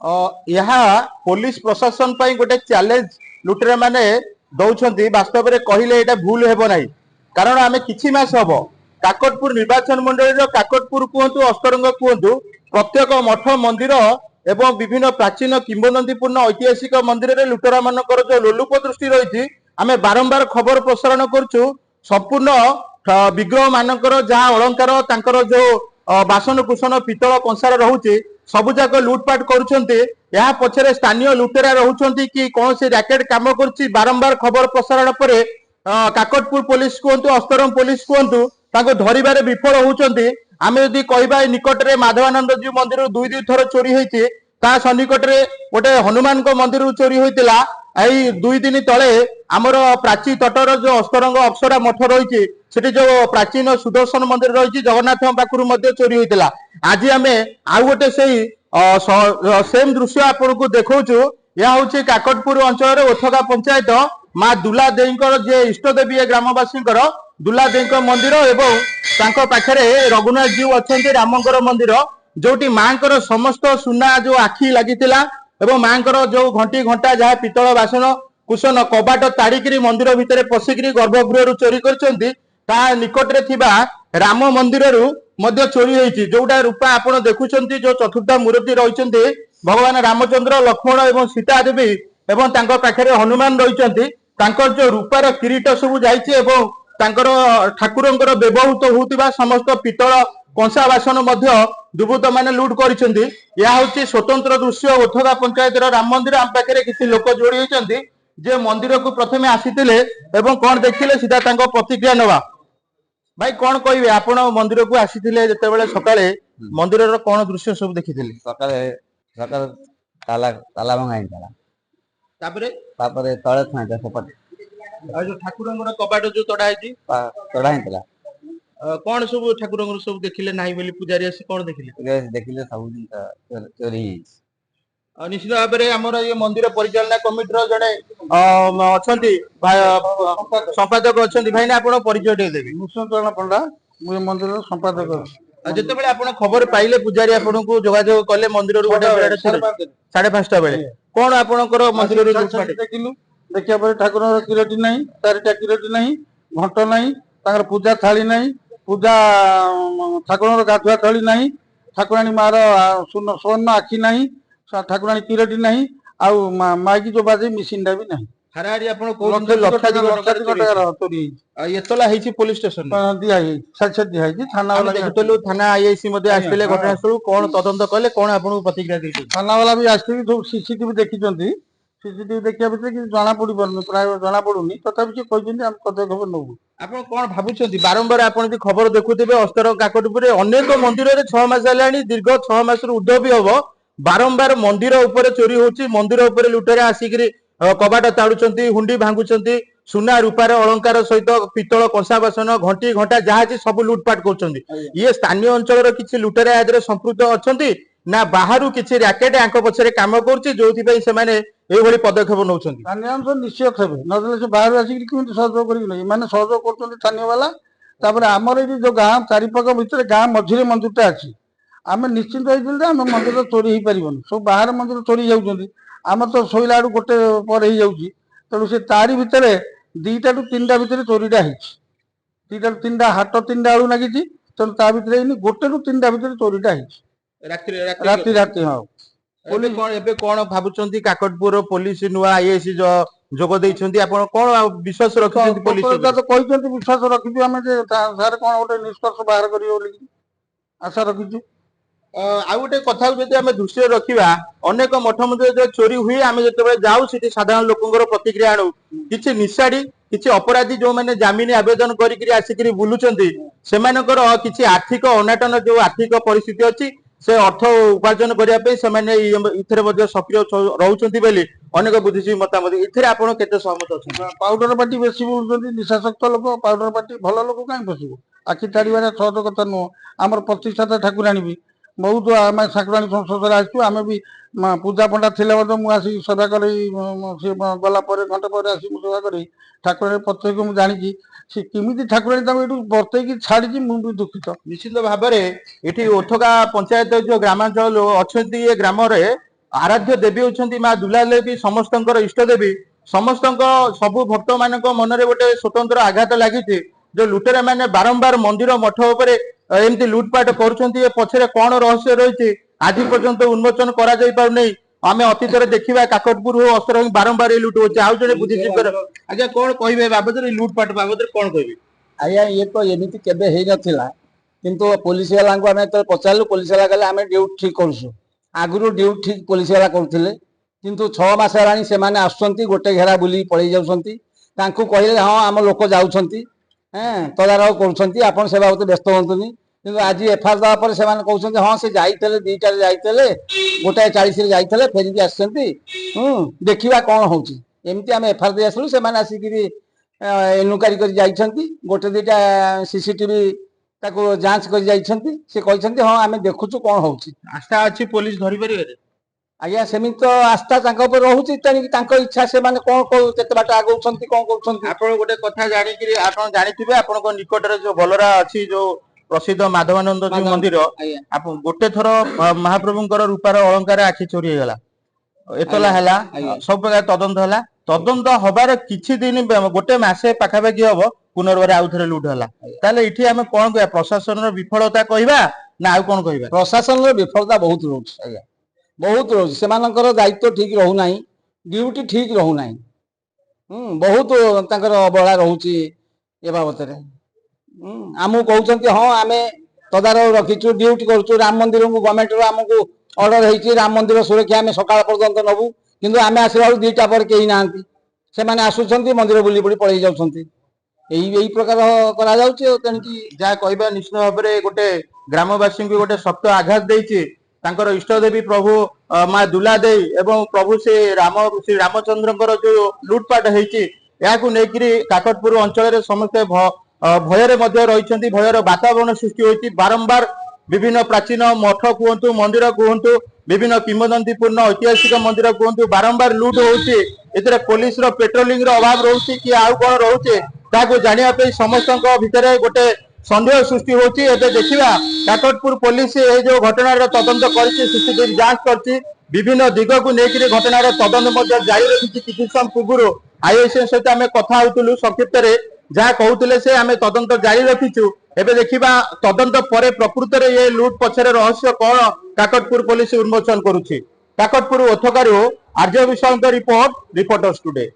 यहाँ पुलिस प्रशासन पर गोटे चैलेंज लुटेरा माने दौरान वास्तव में कहले यहाँ भूल हेब ना कारण आम कि हम काकटपुर निर्वाचन मंडल काकटपुर कहतु अस्तरंग कहतु प्रत्येक मठ मंदिर एवं विभिन्न प्राचीन किंवदंतीपूर्ण ऐतिहासिक मंदिर में लुटेरा मानकर जो लोलुप दृष्टि रही आम बारंबार खबर प्रसारण करुचु संपूर्ण विग्रह मानकर जहाँ अलंकार जो बासन कुसन पितल कंसार रोचे सबुजाक लुटपाट कर पछरे स्थानीय लुटेरा रोचे कि कौन से रैकेट काम कर बारंबार खबर प्रसारण पर काकटपुर पुलिस कहतु अस्तरम पुलिस कहतु धरवे विफल होती आम जदि कहवा निकट में माधवानंद जी मंदिर दुई थर चोरी होती सन्निकट में गोटे हनुमान मंदिर चोरी होता यही 2 दिन तले आमर प्राची तटर जो अस्तरंग अप्सरा मठ रही जो प्राचीन सुदर्शन मंदिर रही जगन्नाथ पाखु चोरी होता आज आम आउ गोटे सेम दृश्य आपन को देखु यह हूँ काकटपुर अंचल ओथगा पंचायत माँ दुला देईकर जे इष्ट देवी ग्रामवासी दुला देई मंदिर एवं पाखे रघुनाथ जीव अच्छा रामंकर मंदिर जोटी माँ समस्त सुना जो आखि लगी एवं माँ जो घंटी घंटा जहाँ पितल बासन कुशन कबाट ताड़िकी मंदिर भितर पशिक गर्भगृह चोरी कर निकट में राम मंदिर चोरी होती जोटा रूपा आपड़ देखुं जो चतुर्थ मूर्ति रही भगवान रामचंद्र लक्ष्मण एवं सीता देवी एवं पाखे हनुमान रही जो रूपार किरीट सब जाकर ठाकुर व्यवहृत होता समस्त पितल कंसा बासन दुर्बृत्त मैंने लुट कर स्वतंत्र दृश्य ओथगा पंचायत राम मंदिर आम पाखे किसी लोक जोड़ी होती जे मंदिर को प्रथम आसीते कौन देखिले सीधा प्रतिक्रिया नवा भाई कौन कहे आप मंदिर को आसी जिते सकाଳେ मंदिर कौन दृश्य सब देखी ताला ताला भंगा तले तले सपट जो ठाकुर कबाट जो तड़ा कौन सब ठाकुर सब देखिले ना पूजारी आसी कौन देखिले देखिले सब दिन चोरी निश्चित भाव में आमर ये मंदिर परिचालना कमिटी जड़े संपादक अच्छा भाई ना आप परिचय देवी मुसचरण पंडा मुझे मंदिर संपादक जिते आप खबर पाइले पूजारी आपन को जोगाजोग कले मंदिर 5:30 बेले कौन आपणकर मंदिर देखिलु देखिया ठाकुर किरटी नहीं 4टा किरटी नहीं घंट नहीं पूजा थाली नहीं पूजा ठाकुर गाधुआ थली नहीं ठाकुराणी मार स्वर्ण आखि नहीं ठाकुराणी किरटी नहीं आउ माइकी जो बाजे मिसिनटा भी नहीं हाराहारी आपण चोरी एतला हेछि पुलिस स्टेशन दिया साक्षात दिया थाना वाला देखुतलु थाना आईआईसी मध्ये आस्थिले घटनास्थल कोन तदंत कले कोन आपण प्रतिक्रिया दैछि थाना वाला भी आस्थिले जो सीसीटीवी देखिचंती सीसीटीवी देखिया भितर कि जाना पड़ी परनु प्राय जाना पड़ुनी तथापि से कहजंती हम कते खबर नबु आपण कोन भाबुचंती बारंबार आपण भी खबर देखुथिबे अस्तर काकटपुर अनेक मंदिर रे 6 मास हेलानी दीर्घ 6 मास रु उद्ध भी हबो बारंबार मंदिर ऊपर चोरी होची मंदिर ऊपर लुटेरा आसिकरी कबाट ताड़ुचंती हुंडी भांगुचंती सुना रूपार अलंकार सहित पितल कंसा बासन घंटी घंटा जहाँ सब लुटपाट कर ये स्थानीय अंचल किसी लुटेरा या संपृक्त अच्छा ना बाहर किसी रैकेट आंक पछरे काम कर पदक्षेप नौ स्थानीय अंश निश्चय खेबे न बाहर आसिक सहयोग कर सहयोग कर स्थानीय वाला आमर ये जो गाँ चारिपाख भितर गाँ मझे मंदिरटा अच्छी आम निश्चिंत होते आम मंदिर चोरी हो पार सब बाहर मंदिर चोरी जाऊँच आम तो शोला आड़ू गोटे पर हो जाऊँगी तेणु से तारी भितर 2टा ରୁ 3ଟା भितर चोरीटा है 2टा ରୁ 3ଟା हाट 3ଟା आड़ू लगी तेणु ता भितर गोटे ରୁ 3ଟା भितर चोरीटा है राति राति हाँ पुलिस कौन भावुं काकटपुर पुलिस नुआ आईआईसी जोग देइछंती आपण कौन विश्वास रखिछंती पुलिस तो कहते विश्वास रखी आम सार कौन गोटे निष्कर्ष बाहर कर आशा रखीचु आउ गोटे कथा आम दृष्टि रखा अनेक मठ मंदिर जो चोरी हुए आम जो जाऊ सी साधारण लोक प्रतिक्रिया आणु किसी निशाड़ी किसी अपराधी जो मैंने जमीन आवेदन आसिक बुलूं से किसी आर्थिक अनाटन जो आर्थिक परिस्थिति अच्छी से अर्थ उपार्जन करने सक्रिय रोचे अनेक बुद्धिजीवी मतामत इथे आप सहमत अच्छा पाउडर पार्टी बेसी बुलूं निशाशक्त लोक पाउडर पार्टी भल लोक कहीं फसबू आखि ताड़िबार सहज कथा नुह आम प्रतिष्ठाता ठाकुराणी भी बहुत आम ठाकुराणी संसद आसू आम भी पूजा पंडा थी मुझे सेवा कर गला घंटे पर आसी सेवा कर ठाकुराणी प्रत्येक मुझे जानी सी किमी ठाकुराणी बतई छाड़ी मुझे दुखित निश्चित भाव में ये ओथगा पंचायत जो ग्रामांचल अच्छा ये ग्राम आराध्य देवी होती माँ दुला देवी समस्त इष्ट देवी समस्त सबु भक्त मान मनरे गोटे स्वतंत्र आघात लगी जो लुटेरा मैंने बारंबार मंदिर मठ उपर एमती लुटपाट कर पछरे कौन रहस्य रही आज पर्यंत उन्मोचन करा जाई पारुनै आमे अतीत देखा काकटपुर हो अस्त्र बारंबार लुट होचे आउ जने बुद्धिजीवी आज्ञा कौन कहबे बाबद लुटपाट बाबद कौन कहबे आज्ञा ये तो एमती केबे हेई नथिला किंतु पुलिस वाला को आमे तो पचारलु पुलिस वाला कहले आमे ड्यूटी ठीक करसु आगुरु ड्यूटी ठीक पुलिस वाला करथिले किंतु 6 मास हेलानी से माने आसुचंती गोटे घेरा बुली पळै जाउचंती तांकू कहिले हां आम लोक जाउचंती तदारख करुचंती आपण से बाबत व्यस्त होंतुनी किंतु आज एफआईआर दवा पर से माने कहउचंती हां से जाइतले 2टा रे जाइतले गोटे 40 रे जाइतले फेरिकी आसचंती देखिबा कोन होउची एमती आमे एफआईआर दे आसलु से माने आसिकिरी एनुकारी कर जाइछंती गोटे 2टा सीसीटीवी ताको जांच कर जाइछंती से कहछंती हां आमे देखुछु कोन होउची आस्था अछि पुलिस धरि परिबे आज्ञा सेमित तो आस्था तांको ऊपर रहुची तेणिक तांको इच्छा से माने कोन केते बाट आगौछंती कोन करछंती आपण गोटे कथा जानि कि आपण जानिथिबे आपनको निकट रे जो बलरा अछि जो प्रसिद्ध माधवानंद जी मंदिर आपण गोटे थरो महाप्रभुंकर रूपार अलंकार आखि चोरी हे गला एतला हला सब प्रकार तदंत हला तदंत हबार किछि दिन गोटे मासे पाखापाखि हबो पुनर्बार आउ थरे लूट हला ताले इठी हमें कोन कहया प्रशासन रो विफलता कहबा ना आउ कोन कहबा प्रशासन रो विफलता बहुत रोच आज्ञा बहुत रोच सेमानकर दायित्व ठीक रहू नाही ड्यूटी ठीक रहू नाही बहुत तांकर अबहेला रहूची ए बाबतरे आमु कहउचंती हां आमे तदारख रखिछु ड्यूटी करछु राम मंदिर को गवर्नमेंट रो हमकु ऑर्डर हेची राम मंदिर सुरक्षा आमे सकाळ पर्यंत नबु किंतु आमे आसीला 2टा पर केही नांती से माने आसुचंती मंदिर बुली बुली पळै जाउचंती एई प्रकार करा जाउची तेणकी जा कहबा निश्चित भाबरे गोटे ग्रामवासी को गोटे शक्त आघात देइची तांकर इष्ट देवी प्रभु माँ दुला देई एवं प्रभु श्री रामचंद्र जो लुटपाट होती याकि काकटपुर अंचल समस्ते भयर रही भयर वातावरण सृष्टि होती बारंबार विभिन्न प्राचीन मठ कहतु मंदिर कहतु विभिन्न किंवदंतीपूर्ण ऐतिहासिक मंदिर कहतु बारंबार लुट होती पुलिस पेट्रोलिंग अभाव रोचे कि आउ कौन रोचे जानापी समस्त भितर गोटे सन्देह सृष्टि होती एबे देखिबा काकटपुर पुलिस ए जो घटनार तदंत करछि सीसीटीवी जांच करछि विभिन्न दिग को लेकर घटनार तदंत मध्य जारी रखिछि किछि समय पूर्व आईएसएस सहित आमे कथा होतलु संक्षिप्त रे जहा कहउतले से आमे तदंत जारी रखिछु एबे देखिबा तदंत परे प्रकृत रे ये लूट पछरे रहस्य कोन काकटपुर पुलिस उन्मोचन करूछि काकटपुर ओथकारू आर्य विशालଙ୍କ रिपोर्ट रिपोर्टर्स टुडे।